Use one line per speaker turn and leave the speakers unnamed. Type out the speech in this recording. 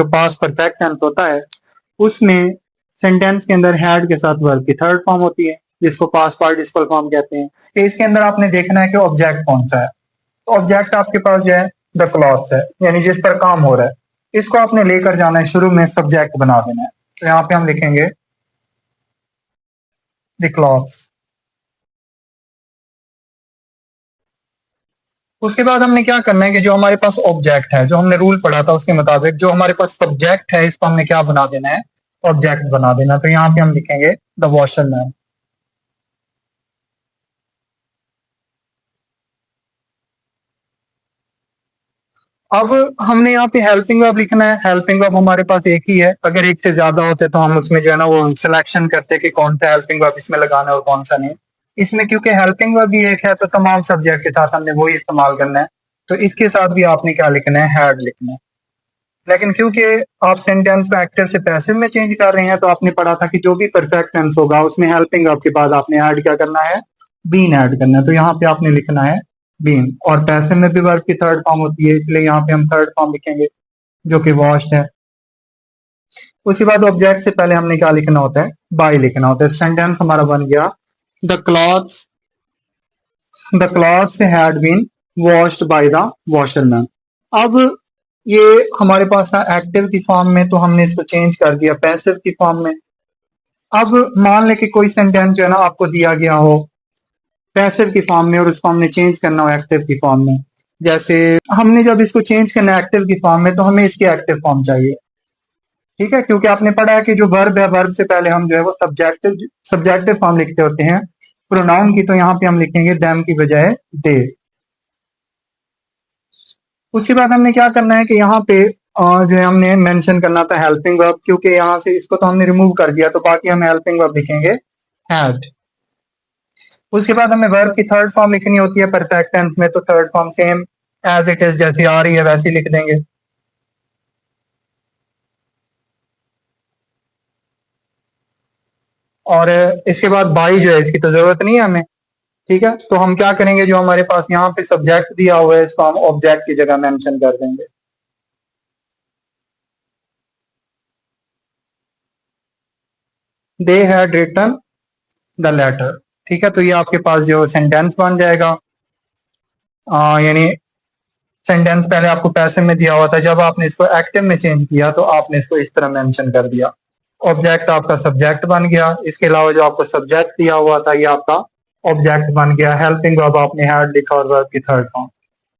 जो past perfect tense होता है उसमें सेंटेंस के अंदर हैड के साथ वर्ब की थर्ड फॉर्म होती है, जिसको पास्ट पार्टिसिपल फॉर्म कहते हैं। तो इसके अंदर आपने देखना है कि ऑब्जेक्ट कौन सा है। तो ऑब्जेक्ट आपके पास जो है द क्लॉथ्स है, यानी जिस पर काम हो रहा है। इसको आपने लेकर जाना है, शुरू में सब्जेक्ट बना देना है। तो यहाँ पे हम लिखेंगे द क्लॉथ्स। उसके बाद हमने क्या करना है कि जो हमारे पास ऑब्जेक्ट है, जो हमने रूल पढ़ा था उसके मुताबिक जो हमारे पास सब्जेक्ट है, इसको हमने क्या बना देना है, ऑब्जेक्ट बना देना। तो यहाँ पे हम लिखेंगे द वॉशरमैन। अब हमने यहाँ पे हेल्पिंग वर्ब लिखना है। हेल्पिंग वर्ब हमारे पास एक ही है, अगर एक से ज्यादा होते तो हम उसमें जो है ना वो सिलेक्शन करते कि कौन सा हेल्पिंग वर्ब इसमें लगाना है और कौन सा नहीं। इसमें क्योंकि हेल्पिंग वर्ब भी एक है तो तमाम सब्जेक्ट के साथ हमने वही इस्तेमाल करना है। तो इसके साथ भी आपने क्या लिखना है, हैड लिखना है। लेकिन क्योंकि आप सेंटेंस को एक्टिव से पैसिव में चेंज कर रहे हैं, तो आपने पढ़ा था कि जो भी परफेक्ट टेंस होगा उसमें हेल्पिंग वर्ब के बाद आपने ऐड क्या करना है, बीन ऐड करना है। तो यहाँ पे आपने लिखना है बीन। और पैसिव में भी वर्ब की थर्ड फॉर्म होती है, इसलिए यहाँ पे हम थर्ड फॉर्म लिखेंगे जो कि वॉश्ड है। उसके बाद ऑब्जेक्ट से पहले हमने क्या लिखना होता है, बाय लिखना होता है। सेंटेंस हमारा बन गया the clothes had been washed by the washerman. अब ये हमारे पास था एक्टिव की फॉर्म में, तो हमने इसको चेंज कर दिया पैसिव की फॉर्म में। अब मान ले कि कोई सेंटेंस जो है ना आपको दिया गया हो पैसिव की फॉर्म में और उसको हमने चेंज करना हो एक्टिव की फॉर्म में। जैसे हमने जब इसको चेंज करना है एक्टिव की फॉर्म में, तो हमें इसकी एक्टिव फॉर्म चाहिए। ठीक है, क्योंकि आपने पढ़ा है कि जो वर्ब है, वर्ब से पहले हम जो है वो सब्जेक्टिव फॉर्म लिखते होते हैं प्रोनाउन की। तो यहाँ पे हम लिखेंगे देम की बजाय दे। उसके बाद हमने क्या करना है कि यहाँ पे जो है हमने मेंशन करना था हेल्पिंग वर्ब, क्योंकि यहाँ से इसको तो हमने रिमूव कर दिया, तो बाकी हम हेल्पिंग वर्ब लिखेंगे हैड। उसके बाद हमें वर्ब की थर्ड फॉर्म लिखनी होती है परफेक्ट टेंस में, तो third form same as it is, जैसी आ रही है वैसी लिख देंगे। और इसके बाद बाई जो है इसकी तो जरूरत नहीं है हमें। ठीक है, तो हम क्या करेंगे, जो हमारे पास यहाँ पे सब्जेक्ट दिया हुआ है इसको हम ऑब्जेक्ट की जगह मेंशन कर देंगे। They had written the letter. ठीक है, तो ये आपके पास जो सेंटेंस बन जाएगा। यानी सेंटेंस पहले आपको पैसिव में दिया हुआ था, जब आपने इसको एक्टिव में चेंज किया तो आपने इसको इस तरह मेंशन कर दिया। ऑब्जेक्ट आपका सब्जेक्ट बन गया। इसके अलावा जो आपको सब्जेक्ट दिया हुआ था ये आपका ऑब्जेक्ट बन गया। हेल्पिंग वर्ब आपने हैड लिखा और वर्ब की थर्ड फॉर्म।